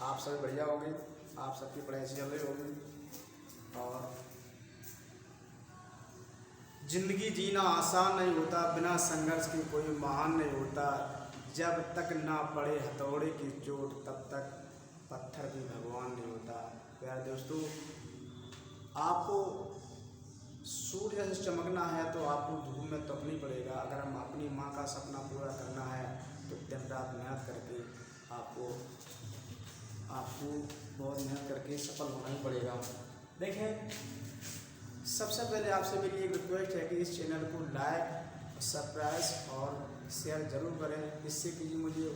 आप सभी बढ़िया होंगे, आप सबकी पढ़ाई अच्छी चल रही होगी। और जिंदगी जीना आसान नहीं होता, बिना संघर्ष के कोई महान नहीं होता। जब तक ना पड़े हथौड़े की चोट तब तक पत्थर भी भगवान नहीं होता। प्यारे दोस्तों, आपको सूर्य जैसे चमकना है तो आपको धूप में तपना ही पड़ेगा। अगर हम अपनी माँ का सपना पूरा करना है तो दिन रात मेहनत करके आपको बहुत मेहनत करके सफल होना ही पड़ेगा। देखें, सबसे पहले आपसे मेरी एक रिक्वेस्ट है कि इस चैनल को लाइक, सब्सक्राइब और शेयर ज़रूर करें। इससे कि मुझे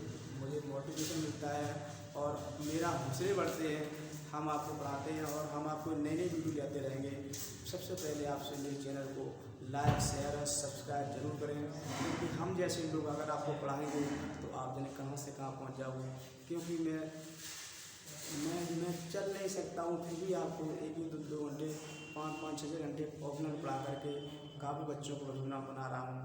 मोटिवेशन मिलता है और मेरा हौसले बढ़ते हैं। हम आपको पढ़ाते हैं और हम आपको नई नई वीडियो लाते रहेंगे। सबसे पहले आपसे मेरे चैनल को लाइक, शेयर और सब्सक्राइब जरूर करें, क्योंकि हम जैसे लोग अगर आपको पढ़ाएंगे तो आप जाने कहाँ से कहाँ पहुँच जाओगे। क्योंकि मैं चल नहीं सकता हूँ, फिर भी आपको एक दो घंटे 5-6 घंटे ऑफलाइन पढ़ा करके काफ़ी बच्चों को बना रहा हूँ।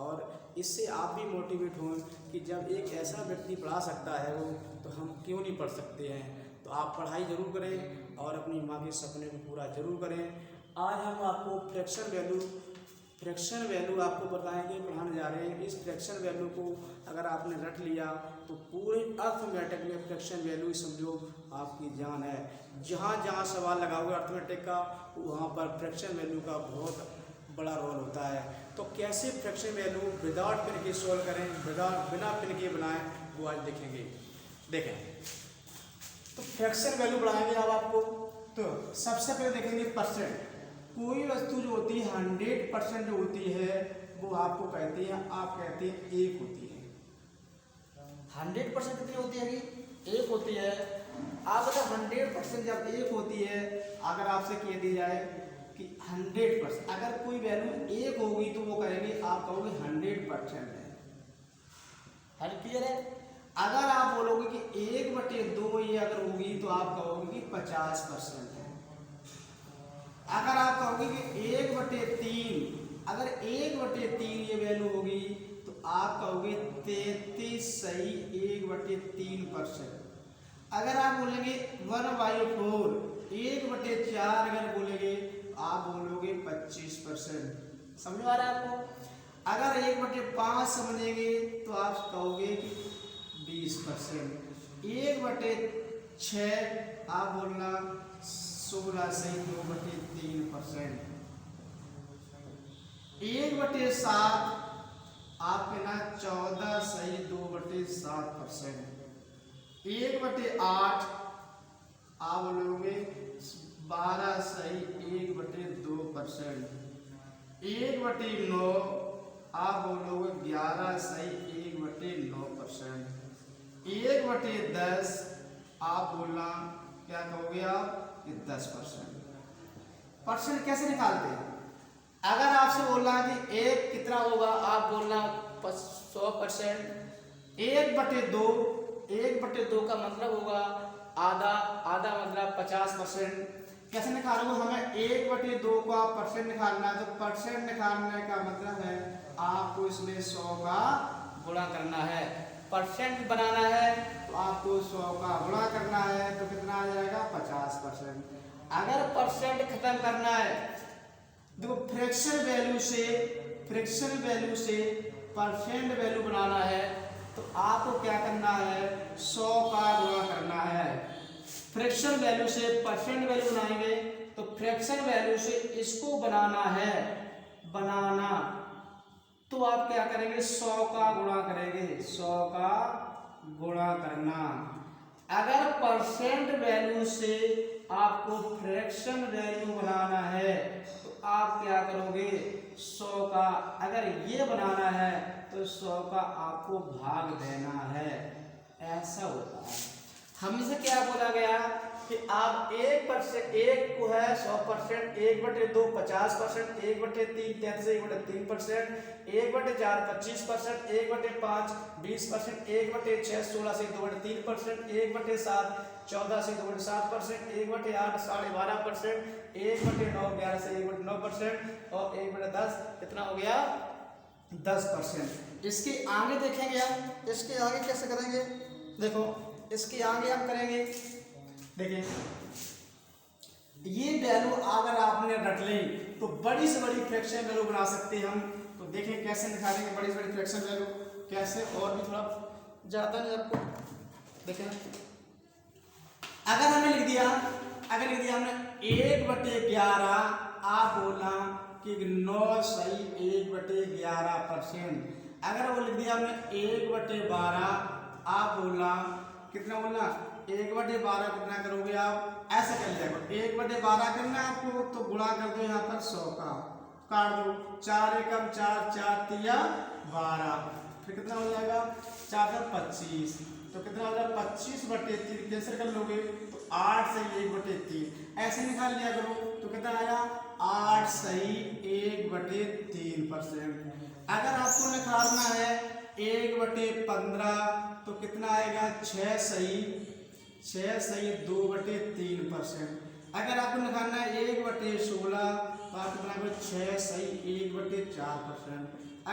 और इससे आप भी मोटिवेट हों कि जब एक ऐसा व्यक्ति पढ़ा सकता है वो, तो हम क्यों नहीं पढ़ सकते हैं। तो आप पढ़ाई ज़रूर करें और अपनी माँ के सपने को पूरा ज़रूर करें। आज हम आपको फ्रैक्शन वैल्यू आपको बताएंगे, पढ़ाने जा रहे हैं। इस फ्रैक्शन वैल्यू को अगर आपने रट लिया तो पूरे अर्थमेटिक में फ्रैक्शन वैल्यू समझो आपकी जान है। जहाँ जहाँ सवाल लगाओगे अर्थमेटिक का, वहाँ पर फ्रैक्शन वैल्यू का बहुत बड़ा रोल होता है। तो कैसे फ्रैक्शन वैल्यू विदाउट पिन के सॉल्व करें, बिना पिन के बनाएं, वो आज देखेंगे। देखें, तो फ्रैक्शन वैल्यू बढ़ाएंगे अब आपको। तो सबसे पहले देखेंगे परसेंट। कोई वस्तु जो होती है 100% जो होती है वो आपको कहते हैं, आप कहते हैं 1 होती है। 100% कितनी होती है कि 1 होती है। आप अगर 100% जब 1 होती है, अगर आपसे कह दी जाए कि 100% अगर कोई वैल्यू 1 होगी तो वो कहेंगे, आप कहोगे 100% है। हर क्लियर है। अगर आप बोलोगे कि 1/2 ये अगर होगी तो आप कहोगे कि 50% है। अगर आप कहोगे कि 1/3, अगर 1/3 ये वैल्यू होगी तो आप कहोगे 33 सही 1/3%। अगर आप बोलेंगे 1/4, 1/4 अगर बोलेंगे तो आप बोलोगे 25%। समझ आ रहा है आपको। अगर 1/5 समझेंगे तो आप कहोगे 20%। 1/6 आप बोलना 16 सही 2/3%। 1/7 आप कहना 14 सही 2/7%। 1/8 आप बोलोगे 12 सही 1/2%। 1/9 आप बोलोगे 11 सही 1/9%। 1/10 आप बोलना क्या कहोगे आप, ये 10%। परसेंट कैसे निकालते हैं? अगर आपसे बोलना कि 1 कितना होगा, आप बोलना 100%। 1/2 का मतलब होगा आधा, आधा मतलब 50%। कैसे निकालोगे? हमें 1/2 का परसेंट निकालना है। तो परसेंट निकालने का मतलब है आपको इसमें 100 का गुणा करना है। परसेंट बनाना है तो आपको 100 का गुणा करना है, तो कितना आ जाएगा 50%। अगर परसेंट खत्म करना है, देखो फ्रैक्शन वैल्यू से परसेंट वैल्यू बनाना है तो आपको क्या करना है, 100 का गुणा करना है। फ्रैक्शन वैल्यू से परसेंट वैल्यू बनाएंगे तो फ्रैक्शन वैल्यू से इसको बनाना तो आप क्या करेंगे, 100 का गुणा करेंगे, 100 का गुणा करना। अगर परसेंट वैल्यू से आपको फ्रैक्शन वैल्यू बनाना है तो आप क्या करोगे, 100 का, अगर ये बनाना है तो 100 का आपको भाग देना है। ऐसा होता है। हमसे क्या बोला गया कि आप 1% को है 100%, 1/2 50%, 1/3 1/3%, 1/4 25%, 1/5 20%, 1/6 16 से 2/3%, 1/7 14 से 2/7%, 1/8 12.5%, 1/9 11 से 1/9% और 1/10 कितना हो गया 10%। इसके आगे देखेंगे हम, इसके आगे कैसे करेंगे। देखो इसके आगे हम करेंगे, देखिए ये वैल्यू अगर आपने रट ली तो बड़ी से बड़ी फ्रैक्शन वैल्यू बना सकते हैं हम। तो देखें कैसे निकालेंगे बड़ी से बड़ी फ्रैक्शन वैल्यू कैसे, और भी थोड़ा ज़्यादा नहीं आपको देखें। अगर हमने लिख दिया हमने 1/11, आप बोलना कि 9 सही 1/11%। अगर वो लिख दिया हमने 1/12, आप बोलना कितना बोलना 1/12 कितना करोगे आप, ऐसे कर लिया करो। 1/12 करना है आपको तो गुणा कर दो यहाँ पर 100 का, काट दो 4 एकम 4, 4 तिया 12, फिर कितना हो जाएगा 4 का 25, तो कितना हो जाएगा 25/3 कैंसिल कर लोगे तो 8 सही 1/3 ऐसे निकाल लिया करो। तो कितना आया 8 सही 1/3%। अगर आपको निकालना है 1/15 तो कितना आएगा 6 सही 2/3%। अगर आपको निकालना है 1/16 तो आप कितना करो 6 सही 1/4%।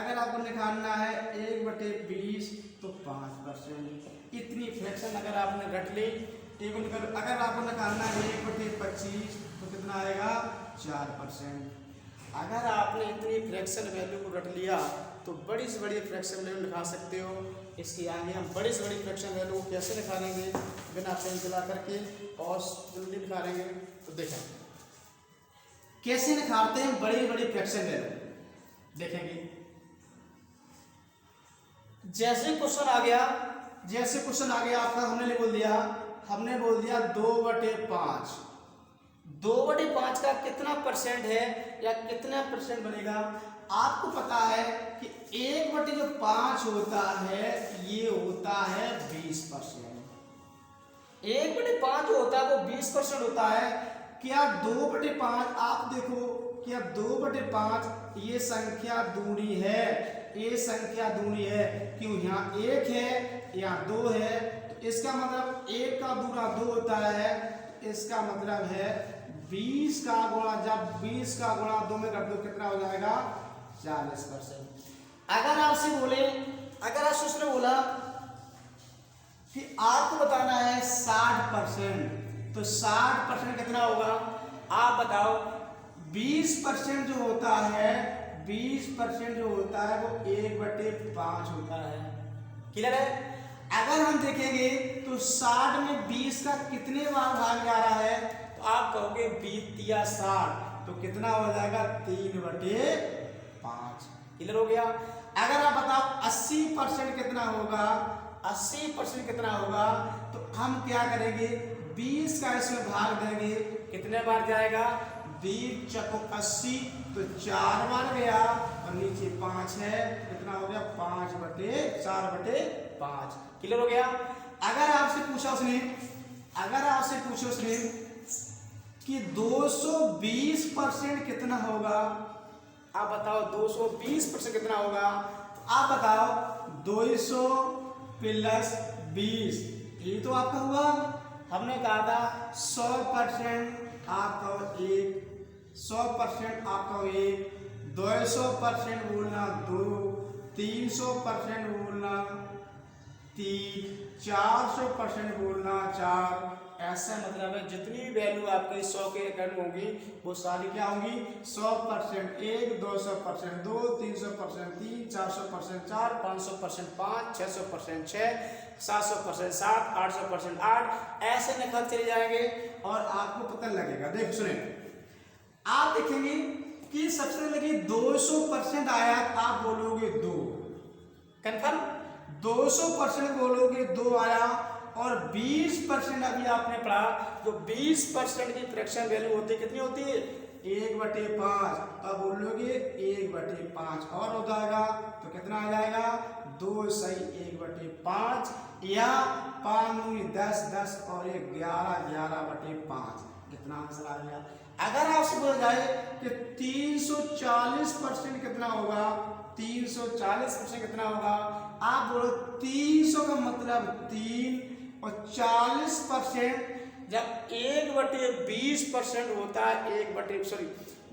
अगर आपको निकालना है 1/20 तो 5%। इतनी फ्रैक्शन अगर आपने रट ली। अगर आपको निकालना है 1/25 तो कितना आएगा 4%। अगर आपने इतनी फ्रैक्शन वैल्यू को रट लिया तो बड़ी से बड़ी फ्रैक्शन वैल्यू निकाल सकते हो। इसके आगे हम बड़ी से बड़ी फ्रैक्शन वैल्यू को कैसे निकालेंगे बिना पेन चला करके और जल्दी निकालेंगे। तो देखें कैसे निकालते हैं बड़ी बड़ी फ्रैक्शन वैल्यू, देखेंगे। जैसे क्वेश्चन आ गया आपका, हमने बोल दिया 2/5। 2/5 का कितना परसेंट है या कितना परसेंट बनेगा। आपको पता है कि 1/5 होता है, ये होता है 20%। 1/5 जो होता है वो 20% होता है। क्या 2/5 आप देखो, क्या 2/5 ये संख्या दूनी है, ये संख्या दूनी है, क्यों यहाँ 1 है यहाँ 2 है, तो इसका मतलब 1 का दूना 2 होता है, इसका मतलब है 20 का गुणा, जब 20 का गुणा 2 में कर दो कितना हो जाएगा 40%। अगर आपसे उसने बोला कि आपको बताना है 60%, तो 60% कितना होगा आप बताओ। 20% जो होता है, 20% जो होता है वो 1/5 होता है। क्लियर है। अगर हम देखेंगे तो 60 में 20 का कितने बार भाग जा रहा है, तो आप कहोगे 20 या 60, तो कितना हो जाएगा 3/5। क्लियर हो गया। अगर आप बताओ 80% कितना होगा, 80% कितना होगा, तो हम क्या करेंगे 20 का इसमें भाग देंगे, कितने बार जाएगा 20 चको 80, तो 4 बार गया और नीचे 5 है, कितना हो गया 5/4/5। क्लियर हो गया। अगर आपसे पूछा उसने कि 220% कितना होगा, आप बताओ 220% कितना होगा, तो आप बताओ 200 + 20, ये तो आपका हुआ। हमने कहा था 100% आप कहो 1, 100% आप कहो 1, 200% बोलना 2, 300% बोलना 3, 400% बोलना 4। ऐसा मतलब है जितनी वैल्यू आपके 100 के अकॉर्डिंग होंगी वो सारी क्या होंगी 100%, 1, 200%, 2, 300%, 3, 400%, 4, 500%, 5, 600%, 6, 700%, 7, 800%, 8, ऐसे निकल चले जाएंगे और आपको पता लगेगा। देखो सुने, आप देखेंगे कि सबसे लगे 200% आया, आप बोलोगे 2, कन्फर्म 200% बोलोगे 2 आया, और 20% अभी आपने पढ़ा, जो 20% की फ्रैक्शन वैल्यू होती है कितनी होती है 1/5, अब बोलोगे 1/5 और हो जाएगा, तो कितना आ जाएगा 2 सही 1/5 या 5 दूनी 10, 10 और 1 11, 11/5, इतना आंसर आ गया। अगर आपसे बोला जाए कि 340% कितना होगा, 340% कितना होगा, आप बोलो 300 का मतलब 3 और 40% जब 1/20% होता है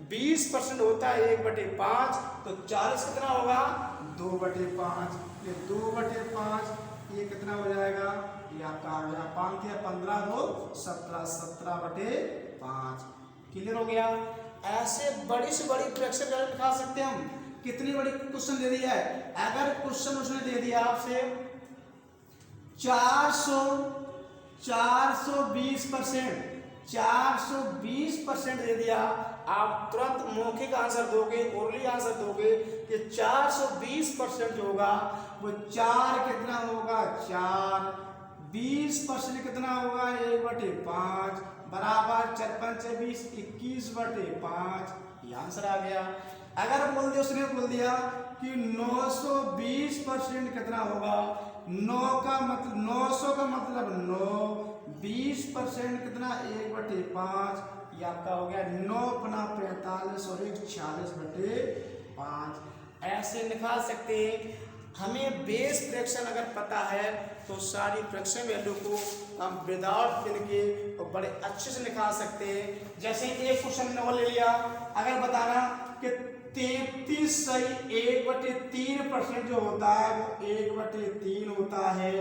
20% होता है 1/5, तो 40 कितना होगा 2/5, ये 2/5 ये कितना हो जाएगा, ये आपका आ गया 5 या 15 2 17, 17/5। क्लियर हो गया। ऐसे बड़ी से बड़ी फ्रैक्शन वैल्यू निकाल सकते हैं हम। कितनी बड़ी क्वेश्चन दे दिया है, अगर क्वेश्चन उसने दे दिया आपसे 420% दे दिया, आप तुरंत मौखिक आंसर दोगे, ओरली आंसर दोगे कि 420% होगा। वो 4 कितना होगा, 4 20% कितना होगा, 1/5 बराबर 4×5 = 20, 21/5। ये आंसर आ गया। अगर बोल दिया उसने बोल दिया कि 920% कितना होगा, 900 का मतलब 9, 20% कितना 1/5, ये आपका हो गया 9×45 और 1 46/5। ऐसे निकाल सकते हैं। हमें बेस फ्रैक्शन अगर पता है तो सारी फ्रैक्शन वैल्यू को हम विदाउट पेन के और बड़े अच्छे से निकाल सकते हैं। जैसे एक क्वेश्चन और ले लिया, अगर बताना कि 33 सही 1/3% जो होता है वो 1/3 होता है,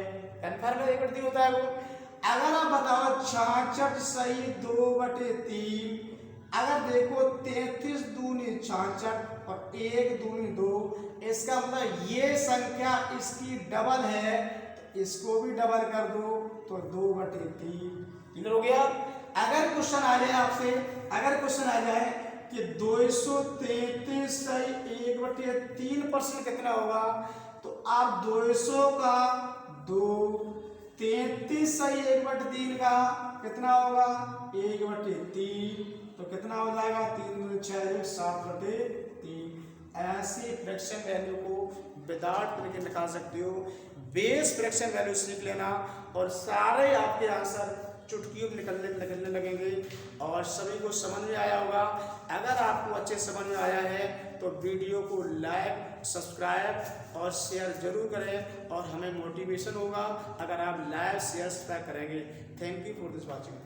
कन्फर्म है 1/3 होता है वो। अगर आप बताओ 66 सही 2/3, अगर देखो 33 दूनी 66 और 1 दूनी 2, इसका मतलब ये संख्या इसकी डबल है, तो इसको भी डबल कर दो तो 2/3। क्लियर हो गया। अगर क्वेश्चन आ जाए आपसे, अगर क्वेश्चन आ जाए कि 233 सही 1/3% कितना होगा, तो आप 200 का 2, 33 सही 1/3 का कितना होगा 1/3, तो कितना हो जाएगा 3 2 6 7/3। ऐसी फ्रैक्शन वैल्यू को विदाउट करके निकाल सकते हो। बेस फ्रैक्शन वैल्यू सीख लेना और सारे आपके आंसर चुटकियों में निकलने लगेंगे और सभी को समझ में आया होगा। अगर आपको अच्छे समझ में आया है तो वीडियो को लाइक, सब्सक्राइब और शेयर जरूर करें और हमें मोटिवेशन होगा अगर आप लाइक, शेयर, सब्सक्राइब करेंगे। Thank you for this watching.